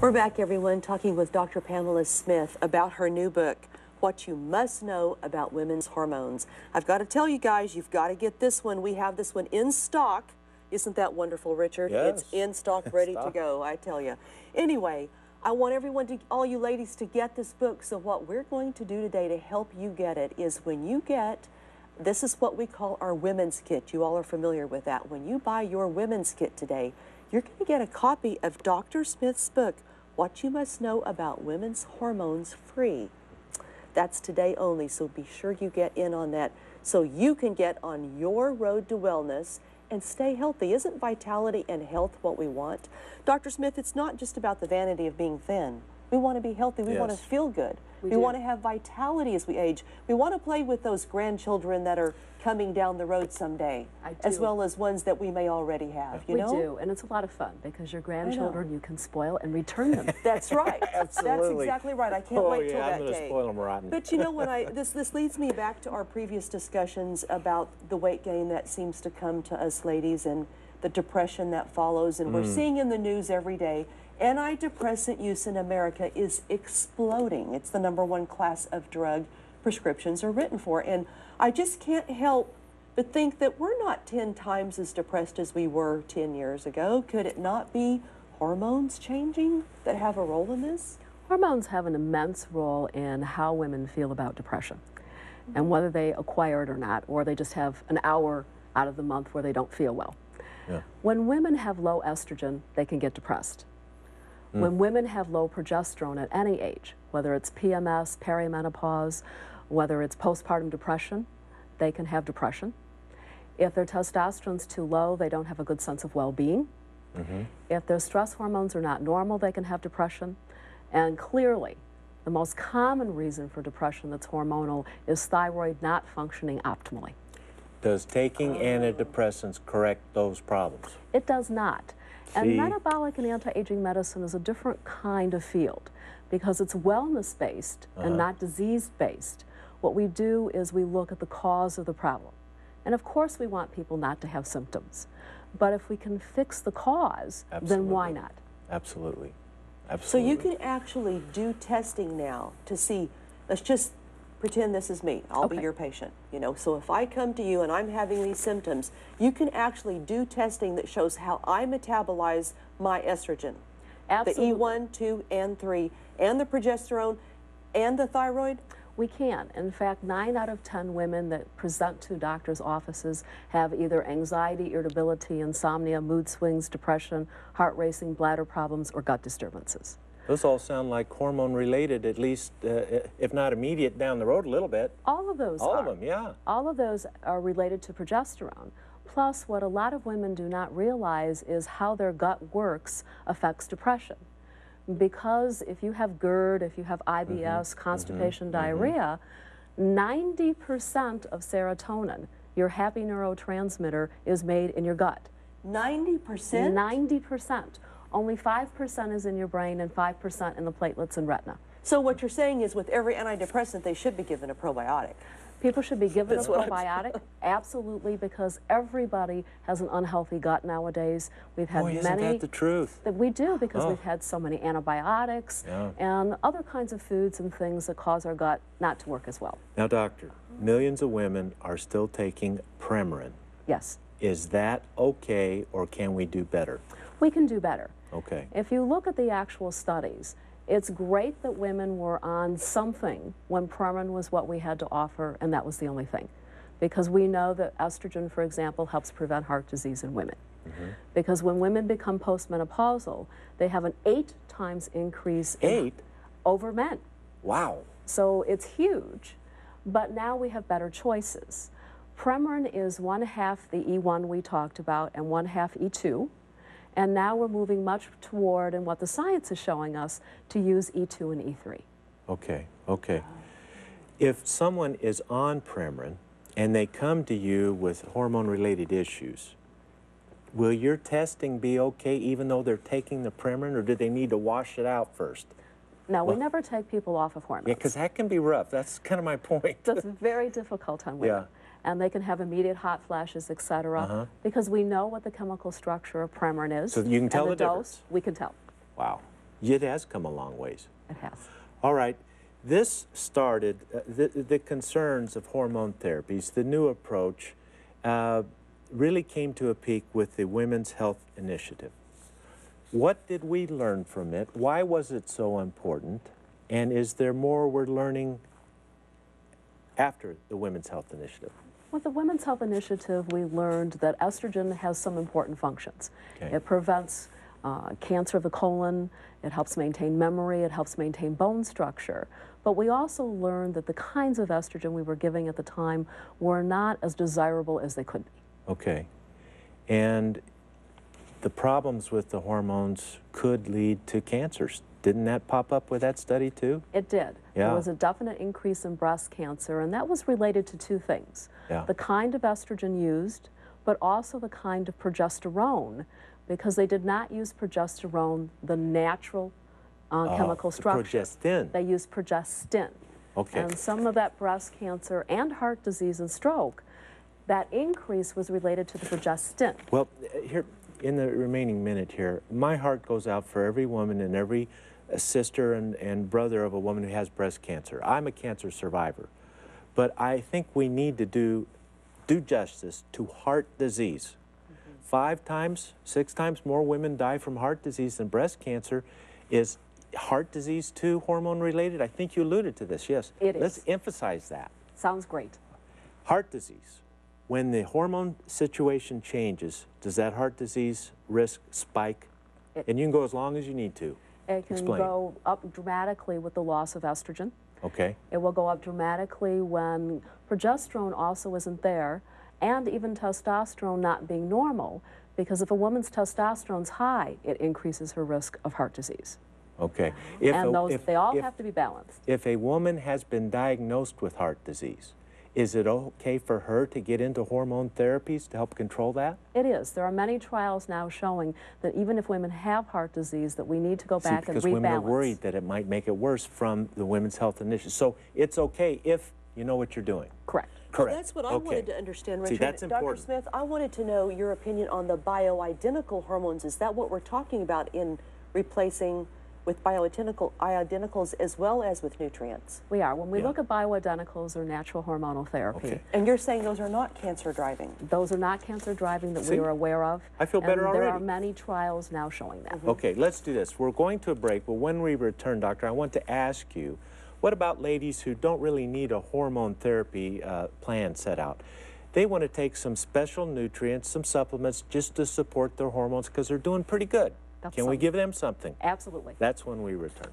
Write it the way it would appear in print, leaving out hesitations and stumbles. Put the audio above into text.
We're back, everyone, talking with Dr. Pamela Smith about her new book, What You Must Know About Women's Hormones. I've got to tell you guys, you've got to get this one. We have this one in stock. Isn't that wonderful, Richard? Yes. It's in stock, ready to go, I tell you. Anyway, I want everyone to, all you ladies, to get this book. So what we're going to do today to help you get it is when you get, this is what we call our women's kit. You all are familiar with that. When you buy your women's kit today, you're going to get a copy of Dr. Smith's book, What You Must Know About Women's Hormones, free. That's today only, so be sure you get in on that so you can get on your road to wellness and stay healthy. Isn't vitality and health what we want? Dr. Smith, it's not just about the vanity of being thin. We want to be healthy. We want to feel good. We want to have vitality as we age. We want to play with those grandchildren that are coming down the road someday, as well as ones that we may already have, you know? We do, and it's a lot of fun because your grandchildren you can spoil and return them. That's right. Absolutely. That's exactly right. I can't wait till that I'm going to day. spoil them rotten. But you know, when this leads me back to our previous discussions about the weight gain that seems to come to us ladies and the depression that follows, and we're seeing in the news every day, antidepressant use in America is exploding. It's the #1 class of drug prescriptions are written for. And I just can't help but think that we're not 10 times as depressed as we were 10 years ago. Could it not be hormones changing that have a role in this? Hormones have an immense role in how women feel about depression and whether they acquire it or not, or they just have an hour out of the month where they don't feel well. Yeah. When women have low estrogen, they can get depressed. When women have low progesterone at any age, whether it's PMS, perimenopause, whether it's postpartum depression, they can have depression. If their testosterone's too low, they don't have a good sense of well-being. If their stress hormones are not normal, they can have depression. And clearly, the most common reason for depression that's hormonal is thyroid not functioning optimally. Does taking antidepressants correct those problems? It does not. And metabolic and anti-aging medicine is a different kind of field because it's wellness-based and not disease-based. What we do is we look at the cause of the problem. And of course we want people not to have symptoms. But if we can fix the cause, then why not? Absolutely. So Absolutely. you can actually do testing now to see, let's just pretend this is me. I'll be your patient, you know. So if I come to you and I'm having these symptoms, you can actually do testing that shows how I metabolize my estrogen. Absolutely. The E1, 2, and 3, and the progesterone, and the thyroid? We can. In fact, 9 out of 10 women that present to doctors' offices have either anxiety, irritability, insomnia, mood swings, depression, heart racing, bladder problems, or gut disturbances. Those all sound like hormone-related, at least, if not immediate, down the road a little bit. All of those All are. of them, yeah. All of those are related to progesterone. Plus, what a lot of women do not realize is how their gut works affects depression. Because if you have GERD, if you have IBS, constipation, diarrhea, 90% of serotonin, your happy neurotransmitter, is made in your gut. 90%? 90%. Only 5% is in your brain and 5% in the platelets and retina. So what you're saying is with every antidepressant, they should be given a probiotic. People should be given a probiotic, absolutely, because everybody has an unhealthy gut nowadays. We've had Boy, many. isn't that the truth? That we do, because we've had so many antibiotics and other kinds of foods and things that cause our gut not to work as well. Now, doctor, millions of women are still taking Premarin. Yes. Is that okay, or can we do better? We can do better. Okay. If you look at the actual studies, it's great that women were on something when Premarin was what we had to offer, and that was the only thing. Because we know that estrogen, for example, helps prevent heart disease in women. Because when women become postmenopausal, they have an 8 times increase over men. Wow. So it's huge. But now we have better choices. Premarin is 1/2 the E1 we talked about and 1/2 E2. And now we're moving much toward, and what the science is showing us, to use E2 and E3. Okay, okay. If someone is on Premarin and they come to you with hormone-related issues, will your testing be okay even though they're taking the Premarin, or do they need to wash it out first? No, we never take people off of hormones. Yeah, because that can be rough. That's kind of my point. That's very difficult on women. And they can have immediate hot flashes, etc. Because we know what the chemical structure of Premarin is. So you can tell and the dose, difference. we can tell. Wow. It has come a long ways. It has. All right. This started, the concerns of hormone therapies, the new approach, really came to a peak with the Women's Health Initiative. What did we learn from it? Why was it so important? And is there more we're learning after the Women's Health Initiative? With the Women's Health Initiative, we learned that estrogen has some important functions. Okay. It prevents cancer of the colon, it helps maintain memory, it helps maintain bone structure. But we also learned that the kinds of estrogen we were giving at the time were not as desirable as they could be. Okay. And the problems with the hormones could lead to cancers. Didn't that pop up with that study too? It did. Yeah. There was a definite increase in breast cancer, and that was related to two things. Yeah. The kind of estrogen used, but also the kind of progesterone, because they did not use progesterone, the natural chemical structure. Progestin. They used progestin. Okay. And some of that breast cancer and heart disease and stroke, that increase was related to the progestin. Well, here, in the remaining minute here, my heart goes out for every woman and every sister and brother of a woman who has breast cancer. I'm a cancer survivor. But I think we need to do justice to heart disease. 5 times, 6 times more women die from heart disease than breast cancer. Is heart disease too hormone related? I think you alluded to this, yes. It is. Let's emphasize that. Sounds great. Heart disease. When the hormone situation changes, does that heart disease risk spike? And you can go as long as you need to. It can Explain. go up dramatically with the loss of estrogen. Okay. It will go up dramatically when progesterone also isn't there, and even testosterone not being normal, because if a woman's testosterone's high, it increases her risk of heart disease. Okay. They all have to be balanced. If a woman has been diagnosed with heart disease, is it okay for her to get into hormone therapies to help control that? It is. There are many trials now showing that even if women have heart disease, that we need to go back and rebalance. Because women are worried that it might make it worse from the Women's Health Initiative. So it's okay if you know what you're doing. Correct. Well, that's what I wanted to understand, Richard. See, that's important. Dr. Smith, I wanted to know your opinion on the bioidentical hormones. Is that what we're talking about in replacing with bioidenticals as well as with nutrients? We are. When we look at bioidenticals or natural hormonal therapy. Okay. And you're saying those are not cancer driving? Those are not cancer driving that we are aware of. I feel better and there already. are many trials now showing that. Okay, let's do this. We're going to a break, but when we return, Doctor, I want to ask you, what about ladies who don't really need a hormone therapy plan set out? They want to take some special nutrients, some supplements, just to support their hormones because they're doing pretty good. Can we give them something? Absolutely. That's when we return.